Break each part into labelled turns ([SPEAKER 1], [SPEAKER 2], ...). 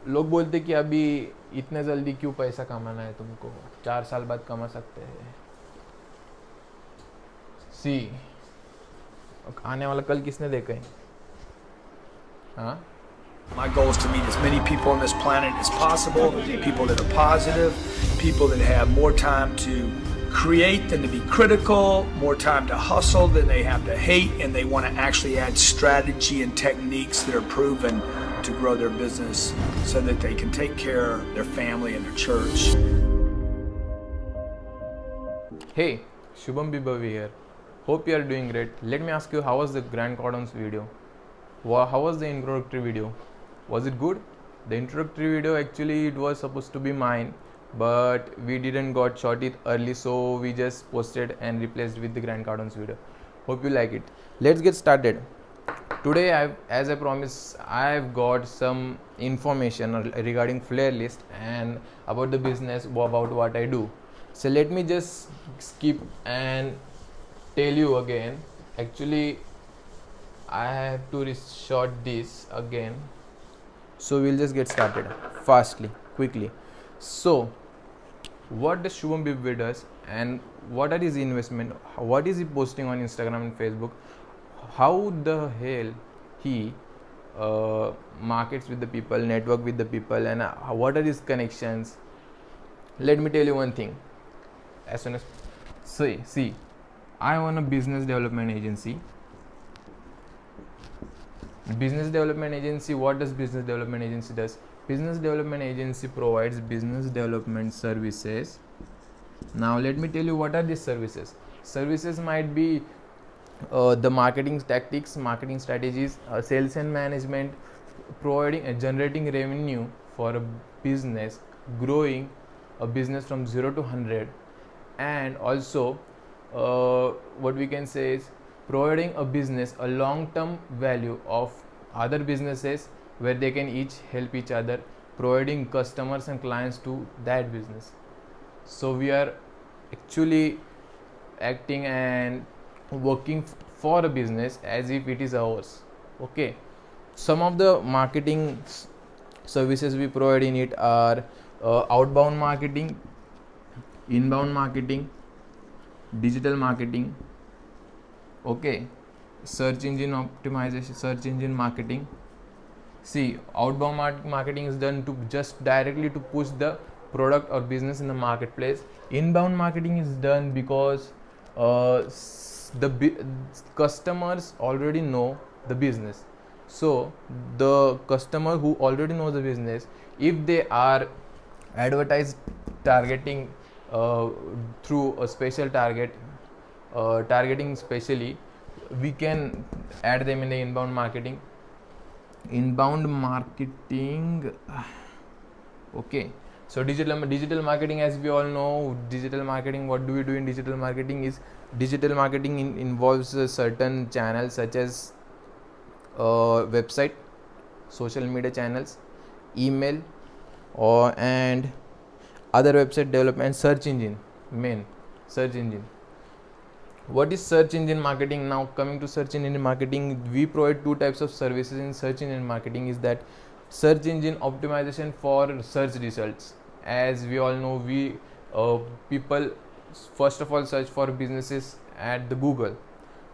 [SPEAKER 1] लोग बोलते कि अभी इतने जल्दी क्यों पैसा कमाना है तुमको, 4 साल बाद कमा सकते हैं। सी, आने वाला कल किसने देखा है? हाँ,
[SPEAKER 2] My goal is to meet as many people on this planet as possible, people that are positive, people that have more time to create than to be critical, more time to hustle than they have to hate, and they want to actually add strategy and techniques that are proven to grow their business so that they can take care of their family and their church.
[SPEAKER 1] hey, Shubham Bibavi here. Hope you are doing great. Let me ask you, how was the Grand Cordons video? How was the introductory video? Was it good? The introductory video, actually it was supposed to be mine, but we didn't got shot it early, so we just posted and replaced with the Grand Cardons video. Hope you like it. Let's get started. Today, as I promised, I've got some information regarding Flare List and about the business, about what I do. So let me just skip and tell you again. Actually, I have to reshot this again. So we'll just get started fastly, quickly. So what does Shubham Bibwe does, and what are his investment? What is he posting on Instagram and Facebook? How the hell he markets with the people, network with the people, and what are his connections? Let me tell you one thing. As soon as see, I own a business development agency. Business development agency, what does business development agency does? Business development agency provides business development services. Now let me tell you what are these services. Services might be the marketing tactics, marketing strategies, sales and management, providing generating revenue for a business, growing a business from 0 to 100, and also what we can say is providing a business a long term value of other businesses where they can each help each other, providing customers and clients to that business. So we are actually acting and working for a business as if it is ours. Okay, some of the marketing services we provide in it are outbound marketing, inbound marketing, digital marketing, okay, search engine optimization, search engine marketing. See, outbound marketing is done to just directly to push the product or business in the marketplace. Inbound marketing is done because customers already know the business. So the customer who already knows the business, if they are advertised targeting through a special targeting specially, we can add them in the inbound marketing. Okay, so digital marketing, as we all know, digital marketing, what do we do in digital marketing is digital marketing involves certain channels such as website, social media channels, email, and other website development, search engine, main search engine. What is search engine marketing? Now coming to search engine marketing, we provide two types of services in search engine marketing. Is that search engine optimization for search results. As we all know, we people first of all search for businesses at the Google,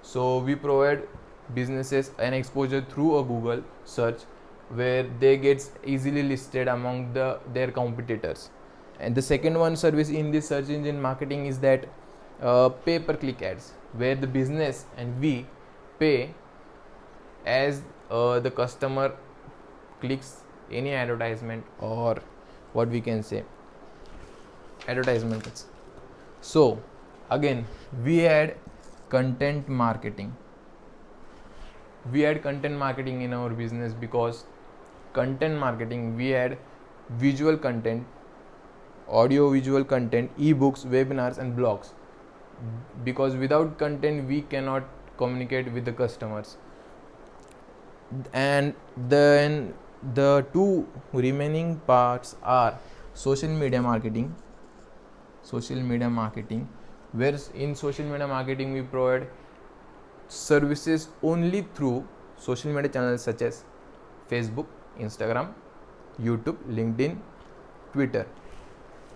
[SPEAKER 1] so we provide businesses an exposure through a Google search where they get easily listed among their competitors. And the second one service in this search engine marketing is that pay per click ads, where the business and we pay as the customer clicks any advertisement, or what we can say advertisements. So again, we add content marketing. We add content marketing in our business because content marketing, we add visual content, audio visual content, ebooks, webinars and blogs, because without content we cannot communicate with the customers. And then the two remaining parts are social media marketing, where in social media marketing we provide services only through social media channels such as Facebook, Instagram, YouTube, LinkedIn, Twitter.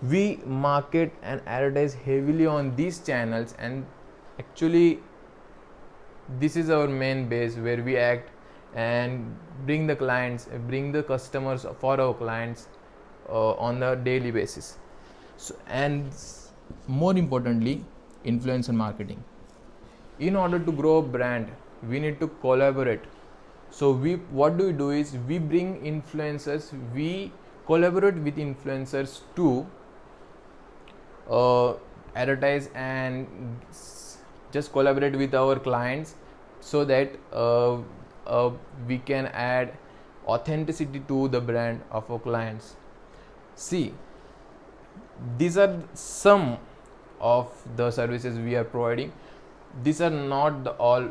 [SPEAKER 1] We market and advertise heavily on these channels, and actually this is our main base where we act and bring the clients, bring the customers for our clients on a daily basis. So, and more importantly, influencer marketing. In order to grow a brand, we need to collaborate. So what do we do is we bring influencers, we collaborate with influencers to advertise and just collaborate with our clients, so that we can add authenticity to the brand of our clients. See, these are some of the services we are providing. These are not the all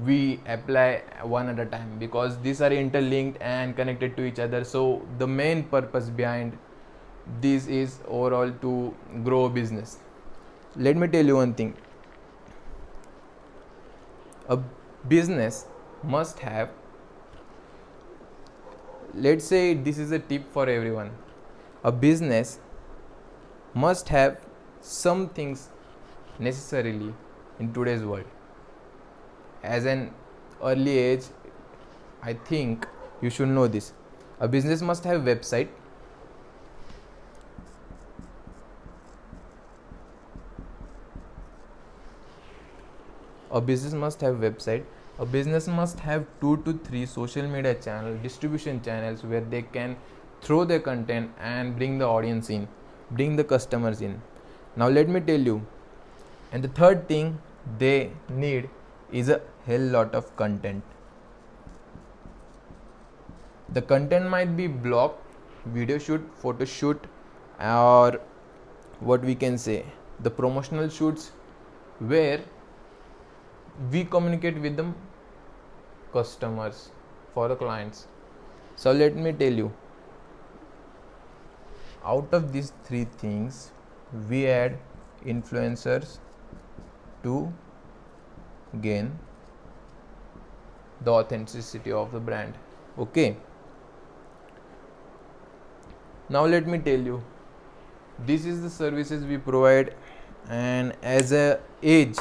[SPEAKER 1] we apply one at a time, because these are interlinked and connected to each other. So the main purpose behind this is overall to grow a business. Let me tell you one thing. A business must have, let's say this is a tip for everyone, a business must have some things necessarily in today's world. As an early age, I think you should know this. A business must have website, a business must have 2 to 3 social media channel, distribution channels, where they can throw their content and bring the audience in, bring the customers in. Now let me tell you, and the third thing they need is a hell lot of content. The content might be blog, video shoot, photo shoot, or what we can say, the promotional shoots, where we communicate with the customers for the clients. So let me tell you, out of these 3 things, we add influencers to gain the authenticity of the brand. Okay, now let me tell you, this is the services we provide. And as a age,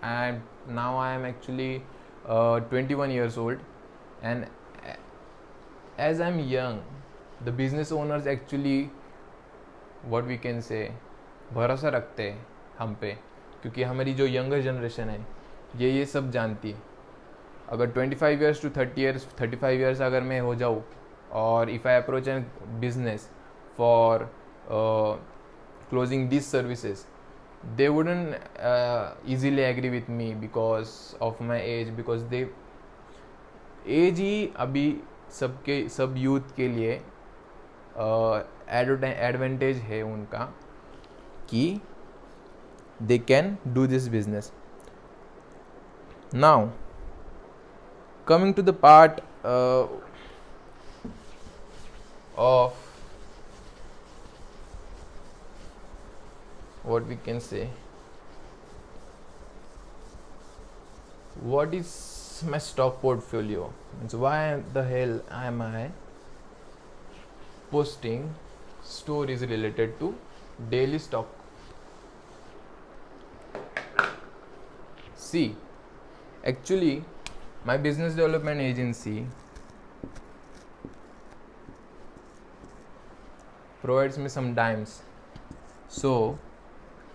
[SPEAKER 1] and now I am actually 21 years old, and as I'm young, the business owners actually, what we can say, भरोसा रखते हैं हम पे, क्योंकि हमारी जो younger generation है ये सब जानती है. अगर 25 years to 30 years, 35 years अगर मैं हो जाऊँ, और if I approach a business for closing these services, they wouldn't easily agree with me because of my age, because they age ही अभी सब यूथ के लिए एडवांटेज है उनका कि they can do this business. Now coming to the part of what we can say, what is my stock portfolio, means why the hell am I posting stories related to daily stock. See, actually my business development agency provides me some dimes, so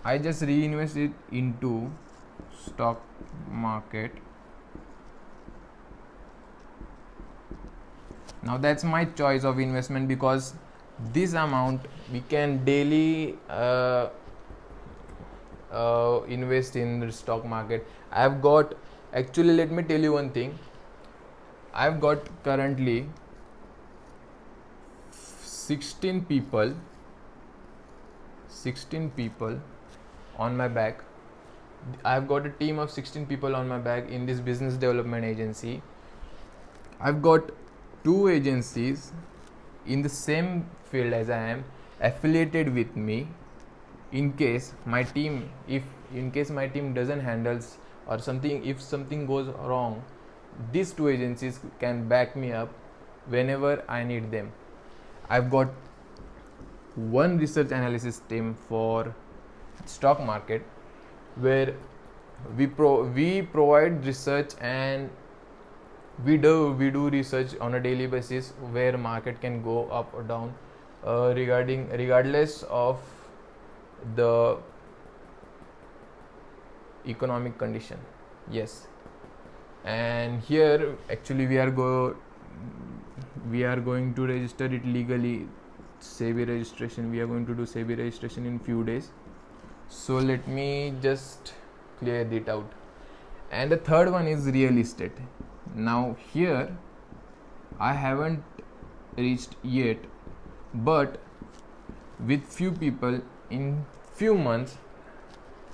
[SPEAKER 1] I just reinvest it into stock market. Now that's my choice of investment, because this amount we can daily invest in the stock market. I've got, actually let me tell you one thing, I've got currently 16 people on my back. I've got a team of 16 people on my back in this business development agency. I've got 2 agencies in the same field as I am affiliated with me. In case my team doesn't handles or something, if something goes wrong, these 2 agencies can back me up whenever I need them. I've got one research analysis team for stock market where we provide research, and we do research on a daily basis where market can go up or down, regardless of the economic condition. Yes, and here actually we are going to register it legally. SEBI registration, we are going to do SEBI registration in few days, so let me just clear it out. And the third one is real estate. Now here I haven't reached yet, but with few people in few months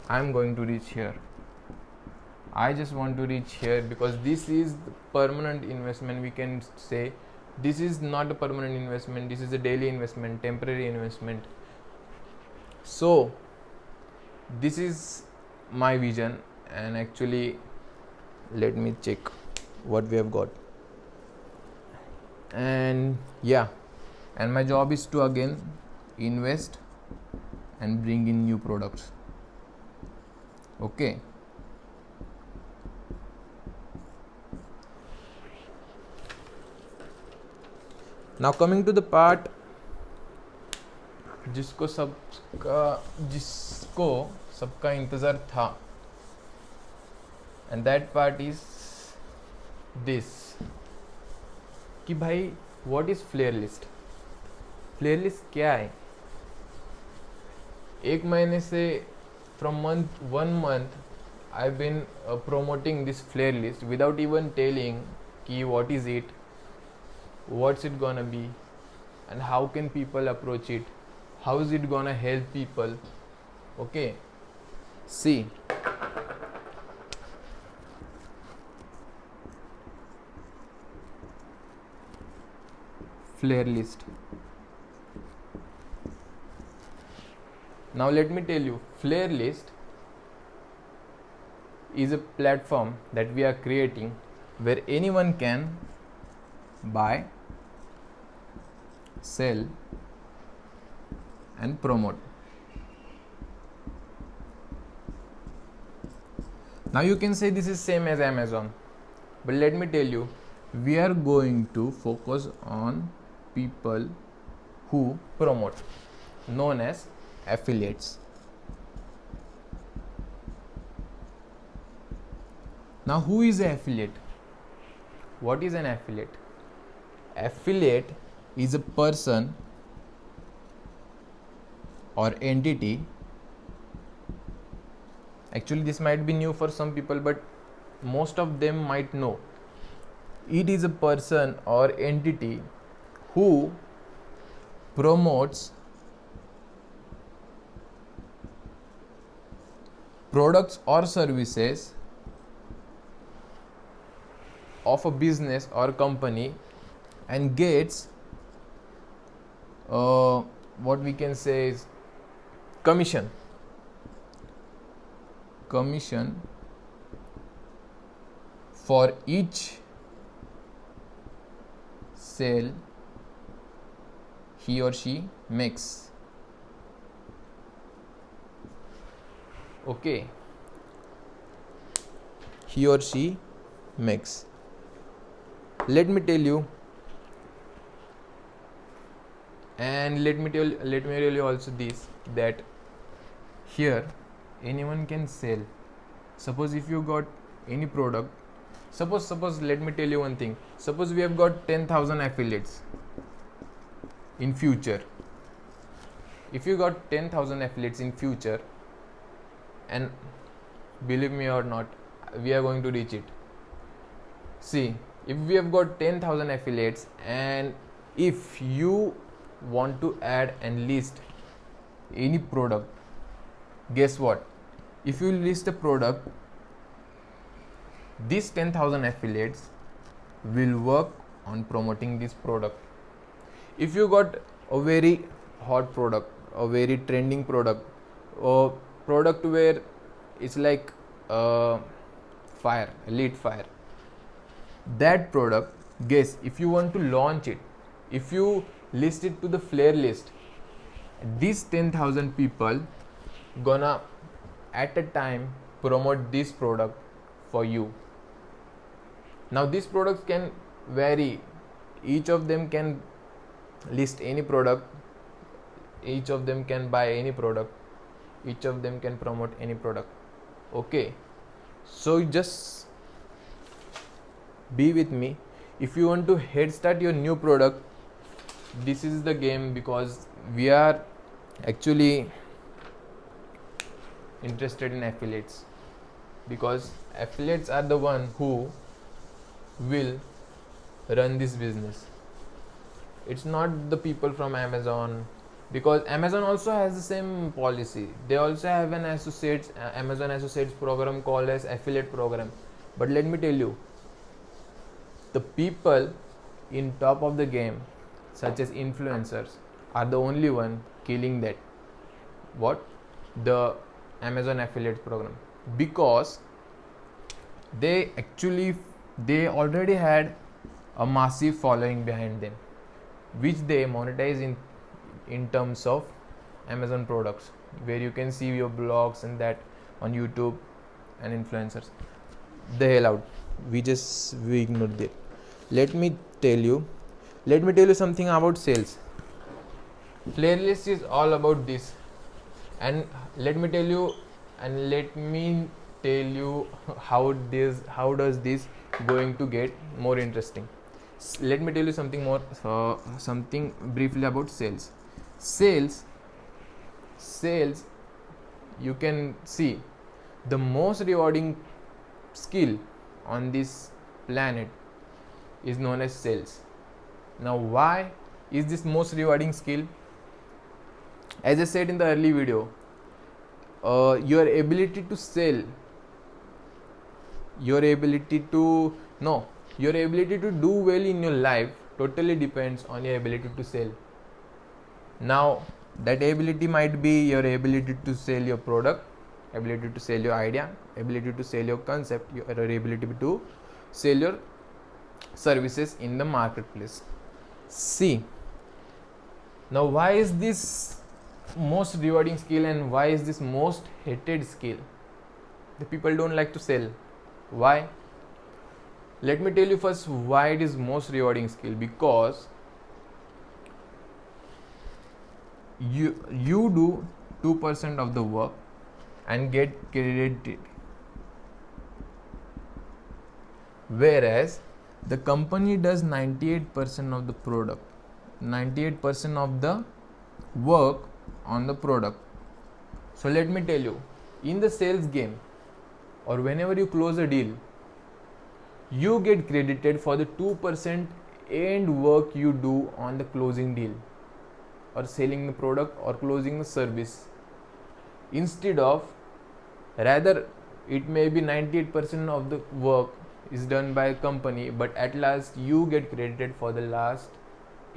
[SPEAKER 1] I'm going to reach here. I just want to reach here because this is the permanent investment. We can say this is not a permanent investment, this is a daily investment, temporary investment. So this is my vision, and actually let me check what we have got. And yeah, and my job is to again invest and bring in new products. Okay, now coming to the part जिसको सबका इंतज़ार था, and that part is this कि भाई what is flare list? Flare list क्या है? एक महीने से from one month I've been promoting this flare list without even telling कि what is it, what's it gonna be, and how can people approach it, how is it gonna help people. Okay, see, flare list. Now let me tell you, flare list is a platform that we are creating where anyone can buy, sell and promote. Now you can say this is same as Amazon, but let me tell you, we are going to focus on people who promote, known as affiliates. Now who is an affiliate? What is an affiliate? Affiliate is a person or entity. Actually this might be new for some people, but most of them might know. It is a person or entity who promotes products or services of a business or company and gets what we can say is commission for each sale he or she makes. Okay, he or she makes. Let me tell you, and let me tell you also this, that here anyone can sell. Suppose if you got any product, suppose let me tell you one thing. Suppose we have got 10,000 affiliates in future. If you got 10,000 affiliates in future, and believe me or not, we are going to reach it. See, if we have got 10,000 affiliates, and if you want to add and list any product, guess what? If you list a product, these 10,000 affiliates will work on promoting this product. If you got a very hot product, a very trending product, or product where it's like fire, lit fire, that product guess, if you want to launch it, if you list it to the flare list, these 10,000 people gonna at a time promote this product for you. Now these products can vary, each of them can list any product, each of them can buy any product, each of them can promote any product. Okay, so just be with me. If you want to head start your new product, this is the game, because we are actually interested in affiliates, because affiliates are the one who will run this business. It's not the people from Amazon, because Amazon also has the same policy. They also have an associates Amazon associates program called as affiliate program. But let me tell you, the people in top of the game, such as influencers, are the only one killing that. What? The Amazon affiliate program, because they already had a massive following behind them, which they monetize in terms of Amazon products, where you can see your blogs and that on YouTube and influencers. The hell out, we ignored that. Let me tell you something about sales. Playlist is all about this, and let me tell you how does this going to get more interesting. Let me tell you something more, something briefly about sales. Sales, you can see, the most rewarding skill on this planet is known as sales. Now why is this most rewarding skill? As I said in the early video, your ability to sell, your ability to do well in your life totally depends on your ability to sell. Now that ability might be your ability to sell your product, ability to sell your idea, ability to sell your concept, your ability to sell your services in the marketplace. See, now why is this most rewarding skill and why is this most hated skill? The people don't like to sell. Why? Let me tell you first why it is most rewarding skill. Because you do 2% of the work and get credited, whereas the company does 98% of the product, 98% of the work on the product. So let me tell you, in the sales game, or whenever you close a deal, you get credited for the 2% end work you do on the closing deal, or selling the product or closing the service. Rather it may be 98% of the work is done by a company, but at last you get credited for the last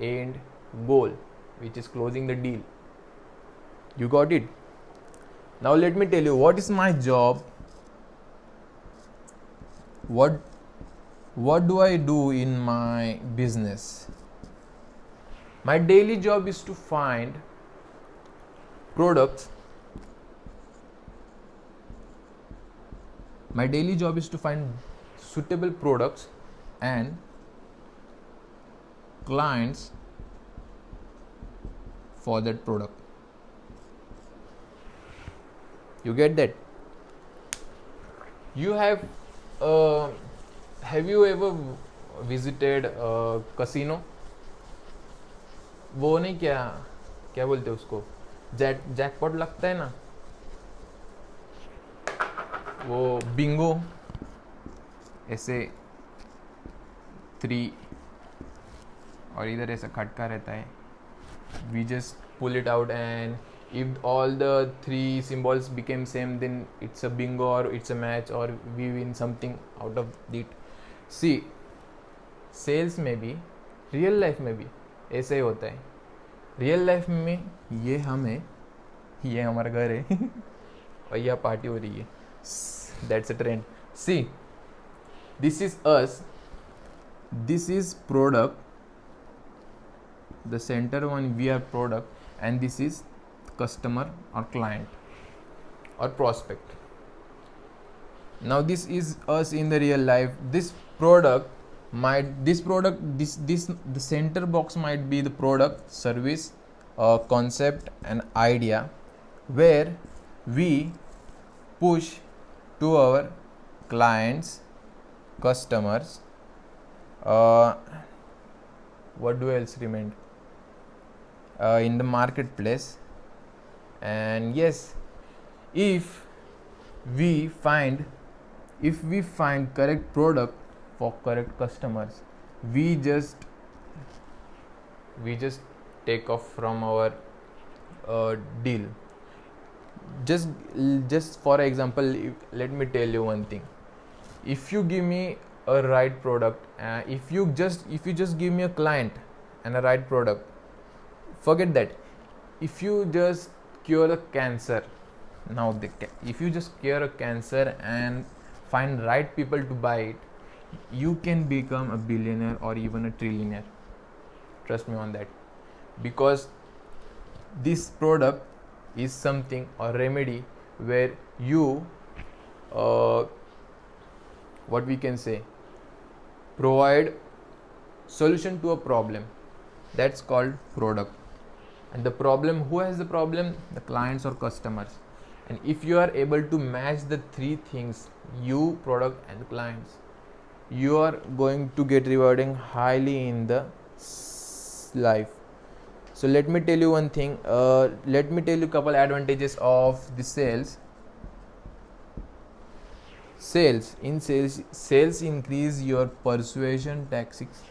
[SPEAKER 1] end goal, which is closing the deal. You got it? Now let me tell you what is my job. What do I do in my business? My daily job is to find products. My daily job is to find suitable products and clients for that product. You get that? Have you ever visited a casino? वो नहीं, क्या बोलते हैं उसको, jackpot लगता है ना, वो बिंगो, ऐसे 3 और इधर ऐसा खटका रहता है. We just pull it out, and if all the 3 symbols became same, then it's a bingo or it's a match, or we win something out of it. See, sales में भी, रियल लाइफ में भी ऐसे ही होता है. Real life में ये हम है, ये हमारा घर है और यह पार्टी हो रही है. That's a trend. See, this is us this is product, the center one we are product, and this is customer or client or prospect. Now this is us in the real life. This product the center box might be the product, service, concept and idea, where we push to our clients, customers, what do else remain, in the marketplace. And yes, if we find correct product for correct customers, we just take off from our deal. Just for example, let me tell you one thing. If you give me a right product, if you just give me a client and a right product, forget that. If you just cure a cancer, if you just cure a cancer and find right people to buy it, you can become a billionaire or even a trillionaire. Trust me on that, because this product is something or remedy where you what we can say, provide solution to a problem. That's called product. And the problem, who has the problem? The clients or customers. And if you are able to match the three things, you, product and clients, you are going to get rewarding highly in the life. So let me tell you one thing, let me tell you couple advantages of the sales. Sales increase your persuasion tactics,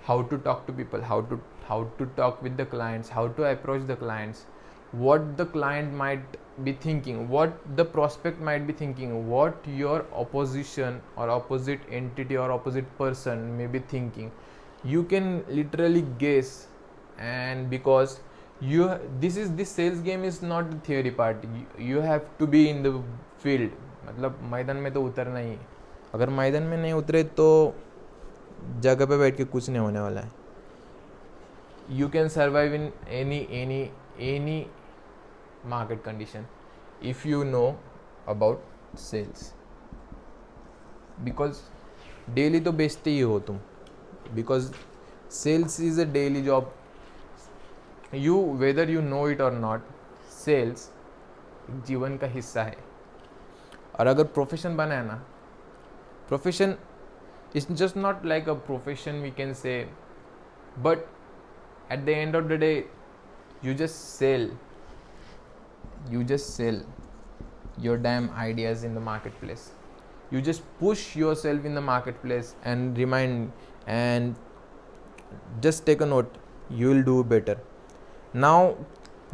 [SPEAKER 1] how to talk to people, how to talk with the clients, how to approach the clients, what the client might be thinking, what the prospect might be thinking, what your opposition or opposite entity or opposite person may be thinking. You can literally guess. And because this sales game is not the theory part, you have to be in the field. मतलब मैदान में तो उतरना ही है. अगर मैदान में नहीं उतरे तो जगह पे बैठ के कुछ नहीं होने वाला है. You can survive in any market condition if you know about sales, because daily तो बेचते ही हो तुम, because sales is a daily job. You, whether you know it or not, sales जीवन का हिस्सा है. और अगर प्रोफेशन बनाए ना, profession is just not like a profession we can say, but at the end of the day you just sell your damn ideas in the marketplace. You just push yourself in the marketplace and remind, and just take a note, you will do better. Now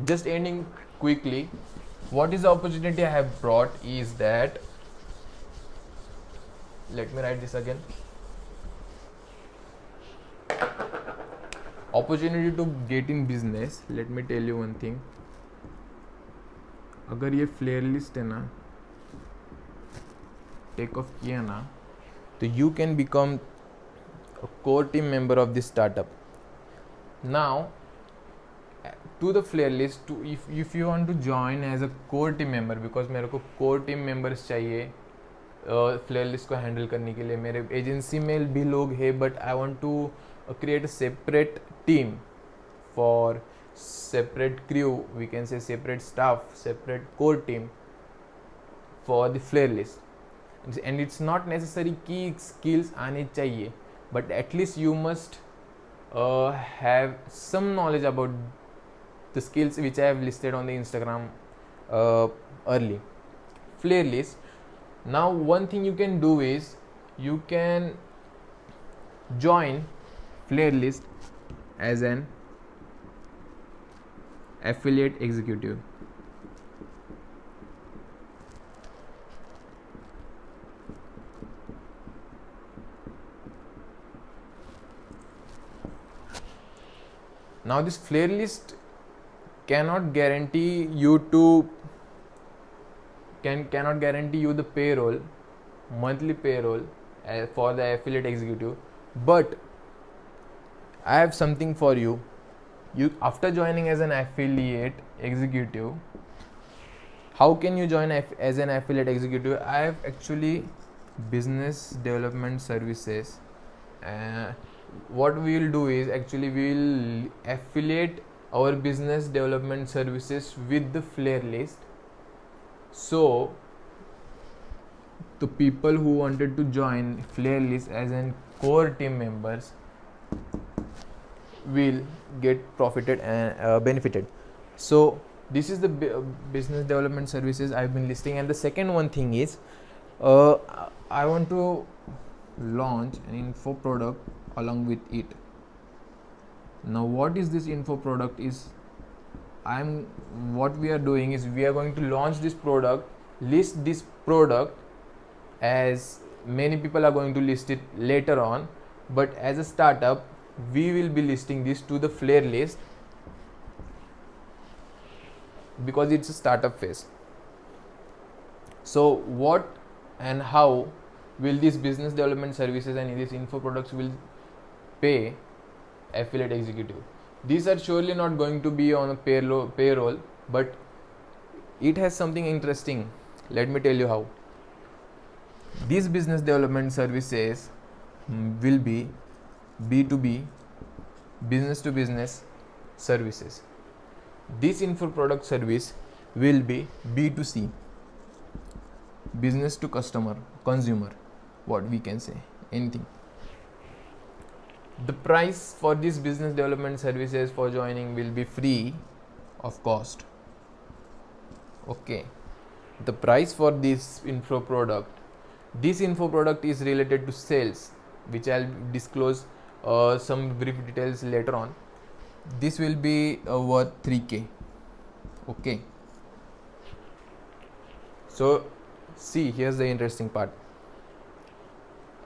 [SPEAKER 1] just ending quickly, what is the opportunity I have brought is that, let me write this again, opportunity to get in business. Let me tell you one thing, अगर ये flare list है ना take off किया ना, तो you can become a core team member of this startup. Now to the flare list, to if you want to join as a core team member, because मेरे को core team members चाहिए flare list को handle करने के लिए. मेरे agency में भी लोग हैं, but I want to create a separate team for separate crew, we can say separate staff, separate core team for the flare list. And it's not necessary कि skills आने चाहिए, but at least you must have some knowledge about the skills which I have listed on the Instagram early. Flare list. Now one thing you can do is you can join flare list as an affiliate executive. Now this flare list cannot guarantee you to cannot guarantee you the payroll, monthly payroll for the affiliate executive, but I have something for you. You, after joining as an affiliate executive, how can you join as an affiliate executive? I have actually business development services. What we will do is actually we will affiliate our business development services with the Flare list. So the people who wanted to join Flare list as an core team members will get profited and benefited. So this is the business development services I've been listing. And the second one thing is I want to launch an info product along with it. Now what is this info product is, what we are doing is we are going to launch this product, list this product, as many people are going to list it later on, but as a startup we will be listing this to the Flare list because it's a startup phase. So what and how will these business development services and these info products will pay affiliate executive? These are surely not going to be on a payroll, but it has something interesting. Let me tell you how. These business development services will be B2B, business to business services. This info product service will be B2C, business to customer, consumer, what we can say, anything. The price for these business development services for joining will be free of cost. Okay, the price for this info product is related to sales, which I'll disclose some brief details later on. This will be worth 3k. Okay, so see, here's the interesting part.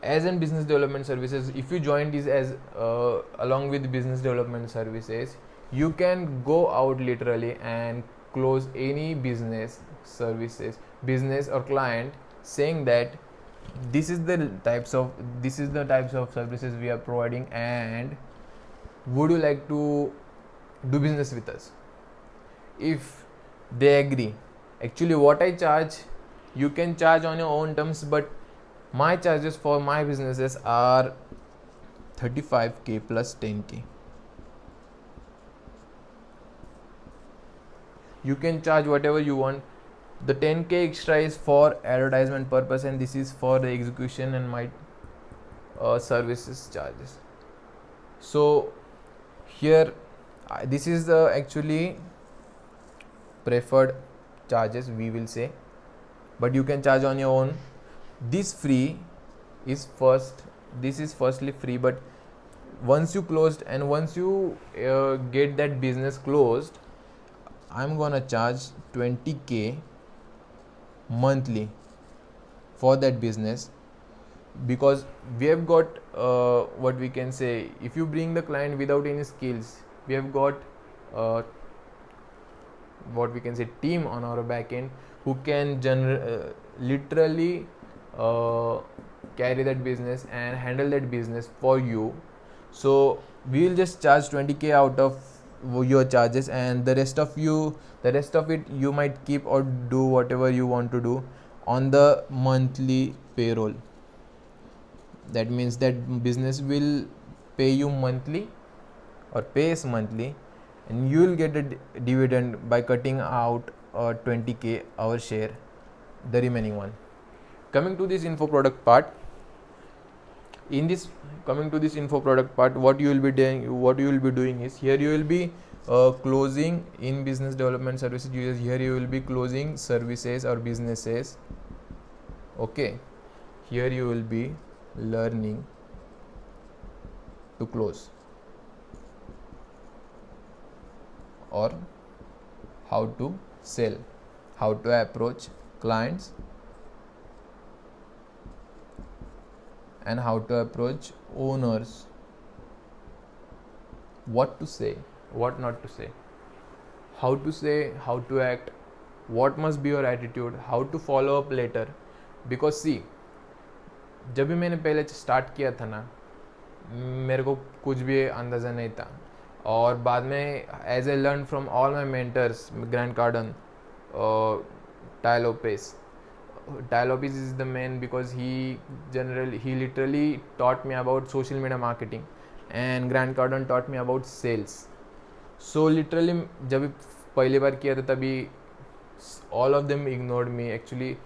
[SPEAKER 1] As in business development services, if you join this as along with business development services, you can go out literally and close any business or client, saying that this is the types of services we are providing, and would you like to do business with us? If they agree, actually what I charge, you can charge on your own terms, but my charges for my businesses are 35k plus 10k. You can charge whatever you want. The 10k extra is for advertisement purpose, and this is for the execution and my services charges. So here this is the actually preferred charges, we will say, but you can charge on your own. This is firstly free, but once you closed and once you get that business closed, I'm gonna charge 20k monthly for that business, because we have got what we can say, if you bring the client without any skills, we have got what we can say team on our back end who can literally carry that business and handle that business for you. So we will just charge 20k out of your charges, and the rest of it you might keep or do whatever you want to do on the monthly payroll. That means that business will pay you monthly or pays monthly, and you will get a dividend by cutting out 20k our share, the remaining one. Coming to this info product part, what you will be doing is, here you will be closing in business development services. Here you will be closing services or businesses. Okay, here you will be learning to close or how to sell, how to approach clients, and how to approach owners, what to say, what not to say, how to act, what must be your attitude, how to follow up later. Because see, जब भी मैंने पहले start किया था ना, मेरे को कुछ भी अंदाज़ा नहीं था, और बाद में as a learn from all my mentors, Grant Cardone, Ty Lopez. Ty Lopez is the man because he literally taught me about social media marketing, and Grant Cardone taught me about sales. So literally जब पहली बार किया था तभी all of them ignored me. Actually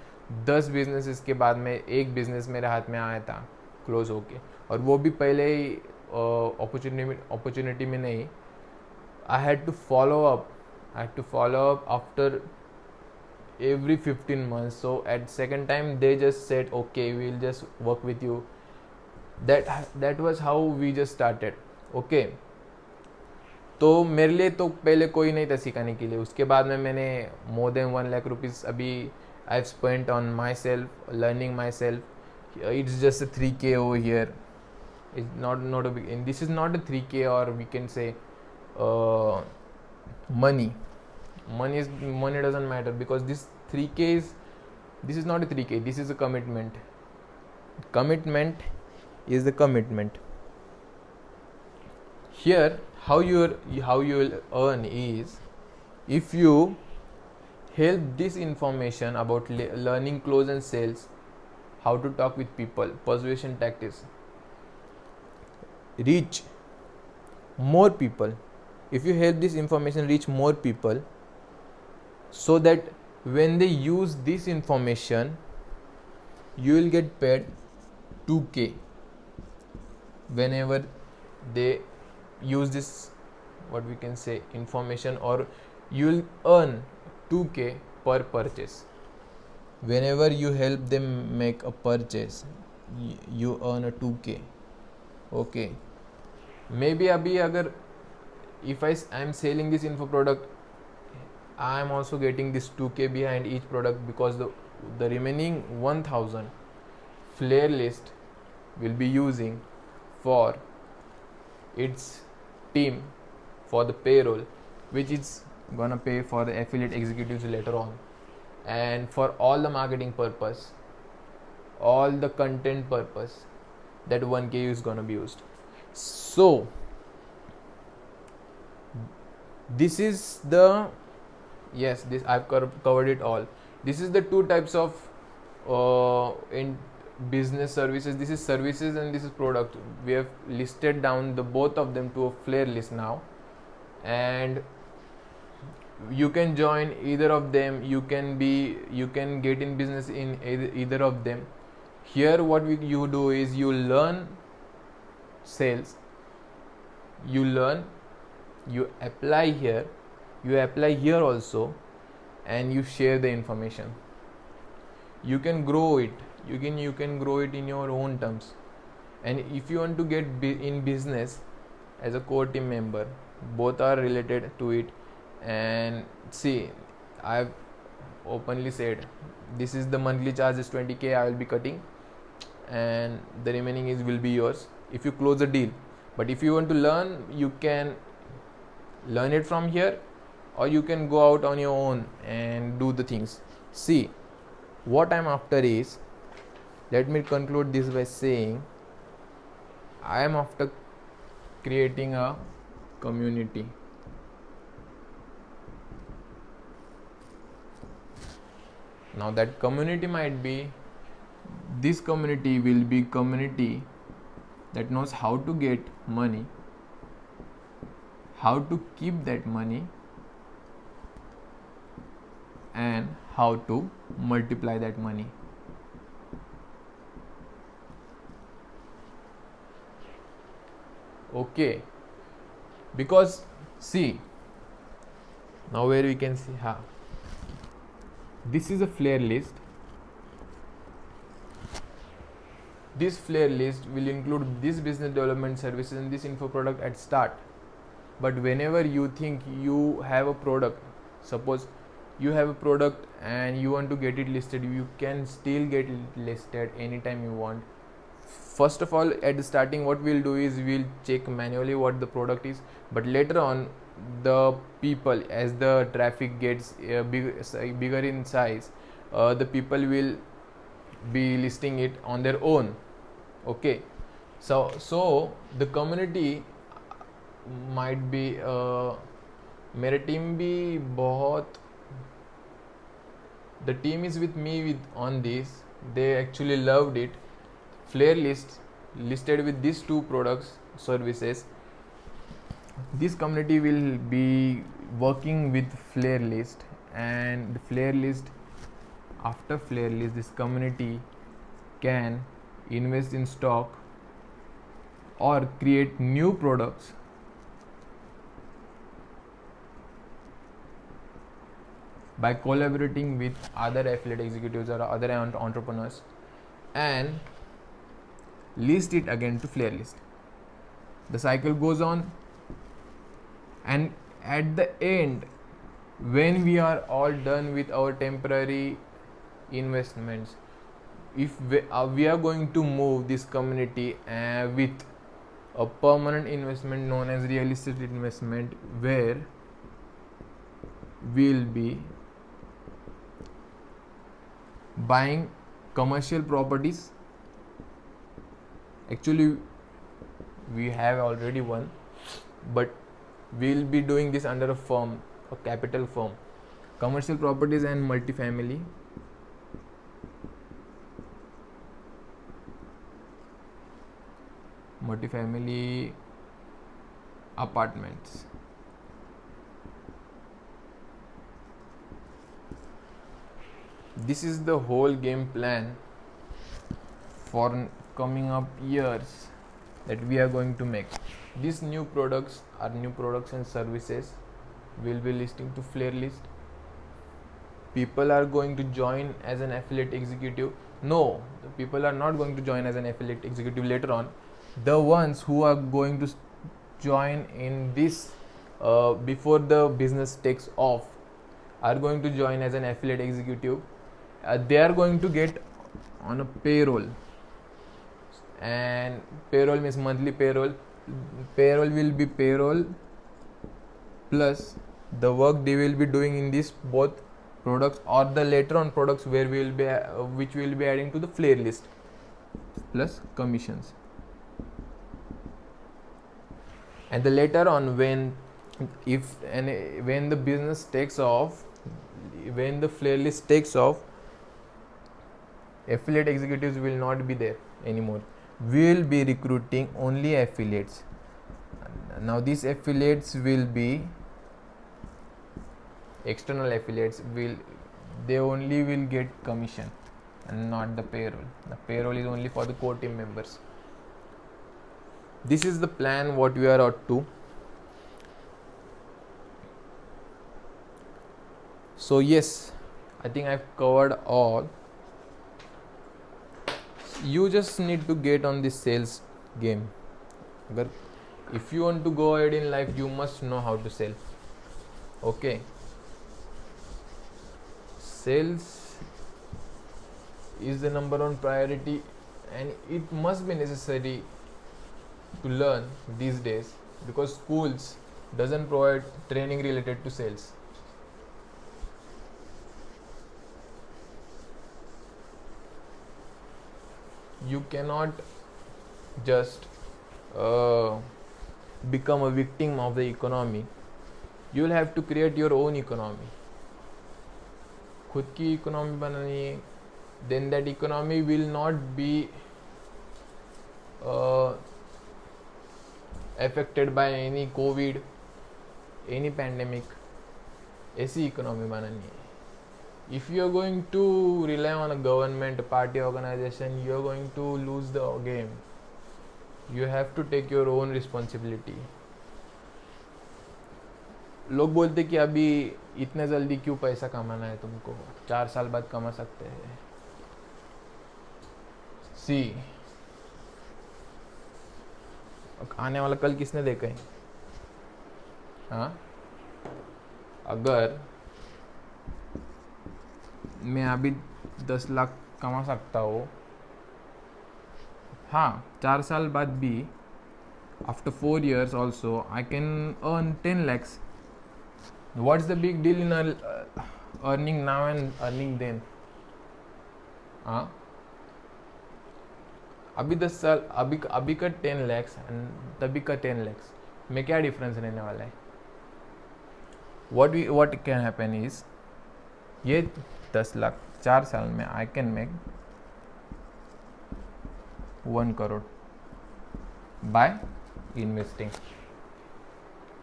[SPEAKER 1] 10 businesses के बाद में एक business मेरे हाथ में आया था क्लोज होके, और वो भी पहले ही अपॉर्चुनिटी में नहीं. I had to follow up after every 15 months. So at second time they just said, okay, we'll just work with you. That was how we just started. Okay, तो मेरे लिए तो पहले कोई नहीं था सिखाने के लिए. उसके बाद में मैंने more than 1 lakh rupees अभी I've spent on myself, learning myself. It's just a 3K over here. It's not a big, and this is not a 3K, or we can say money doesn't matter, because this 3K is not a 3K, this is a commitment is the commitment. Here how you will earn is if you help this information about learning close and sales, how to talk with people, persuasion tactics, reach more people. If you help this information reach more people, so that when they use this information, you will get paid 2K whenever they use this, what we can say, information, or you will earn 2K per purchase. Whenever you help them make a purchase, you earn a 2K. Okay, maybe abhi agar if I am selling this info product, I am also getting this 2K behind each product, because the remaining 1000 flare list will be using for its team for the payroll, which is gonna pay for the affiliate executives later on, and for all the marketing purpose, all the content purpose, that 1K is gonna be used. So this is the, yes, this I've covered it all. This is the two types of in business services. This is services and this is product. We have listed down the both of them to a flare list now, and you can join either of them. You can get in business in either of them. Here what you do is you learn sales, you apply here also, and you share the information. You can grow it, you can grow it in your own terms. And if you want to get in business as a core team member, both are related to it. And see, I've openly said this is the monthly charge is 20K I will be cutting, and the remaining will be yours if you close the deal. But if you want to learn, you can learn it from here, or you can go out on your own and do the things. See, what I'm after is, let me conclude this by saying, I am after creating a community. Now that community might be, this community will be community that knows how to get money, how to keep that money, and how to multiply that money. Okay, because see, now where we can see this is a flare list. This flare list will include this business development services and this info product at start. But whenever you think you have a product, suppose you have a product and you want to get it listed, you can still get it listed anytime you want. First of all, at the starting, what we'll do is we'll check manually what the product is, but later on the people, as the traffic gets bigger in size, the people will be listing it on their own. Okay, so the community might be मेरे team भी बहुत, the team is with me with on this, they actually loved it. Flare list listed with these two products services. This community will be working with Flare list, and the Flare list, after Flare list, this community can invest in stock or create new products by collaborating with other affiliate executives or other entrepreneurs and list it again to Flare list. The cycle goes on, and at the end, when we are all done with our temporary investments, if we are going to move this community with a permanent investment known as real estate investment, where we'll be buying commercial properties. Actually, we have already one, but we'll be doing this under a firm, a capital firm. Commercial properties and multifamily apartments. This is the whole game plan for coming up years that we are going to make. These new products are new products and services will be listing to Flare list. People are going to join as an affiliate executive. No, the people are not going to join as an affiliate executive later on. The ones who are going to join in this before the business takes off are going to join as an affiliate executive. They are going to get on a payroll, and payroll means monthly payroll. Payroll will be payroll plus the work they will be doing in these both products, or the later on products where we will be which we will be adding to the Flare list, plus commissions. And the later on, when the business takes off, when the Flare list takes off, affiliate executives will not be there anymore. We will be recruiting only affiliates. Now these affiliates will be external affiliates. They only will get commission and not the payroll. The payroll is only for the core team members. This is the plan what we are out to. So yes, I think I've covered all. You just need to get on this sales game. But if you want to go ahead in life, you must know how to sell. Okay. Sales is the number one priority, and it must be necessary to learn these days, because schools doesn't provide training related to sales. You cannot just become a victim of the economy. You will have to create your own economy. खुद की economy बनानी है. Then that economy will not be affected by any COVID, any pandemic. ऐसी economy बनानी है. If you are going to rely on a government, a party organization, you are going to lose the game. You have to take your own responsibility. लोग बोलते कि अभी इतने जल्दी क्यों पैसा कमाना है तुमको, 4 साल बाद कमा सकते हैं. सी आने वाला कल किसने देखा है? हाँ, अगर मैं अभी 10 लाख कमा सकता हूँ, हाँ 4 साल बाद भी after 4 years also I can earn 10 lakhs. What's the big deal in earning now and earning then? हाँ, अभी 10 साल अभी का 10 lakhs and तभी का 10 lakhs में क्या डिफरेंस रहने वाला है? what can happen is, ये 10 लाख 4 साल में I can make 1 crore by investing.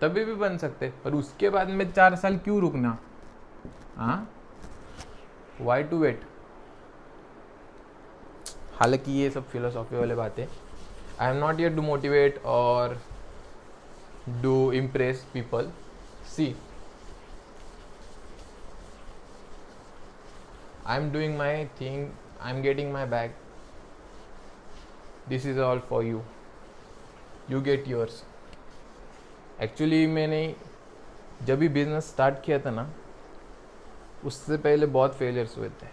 [SPEAKER 1] तभी भी बन सकते, पर उसके बाद में 4 साल क्यों रुकना? हाँ, why to wait? हालांकि ये सब फिलोसॉफी वाले बातें, I am not here to motivate और do impress people. See, I am doing my thing, I am getting my bag. This is all for you. You get yours. Actually मैंने जब भी business start किया था ना, उससे पहले बहुत फेलियर्स हुए थे.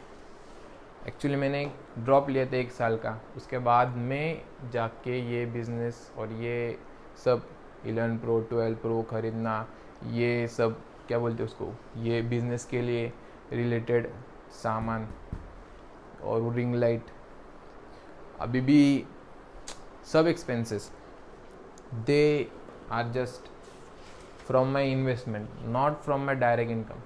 [SPEAKER 1] एक्चुअली मैंने ड्रॉप लिया था 1 साल का, उसके बाद में जाके ये बिज़नेस और ये सब 11 Pro 12 Pro ख़रीदना, ये सब क्या बोलते हैं उसको, ये बिज़नेस के लिए रिलेटेड सामान और वो रिंग लाइट, अभी भी सब expenses they are just from my investment, not from my direct income.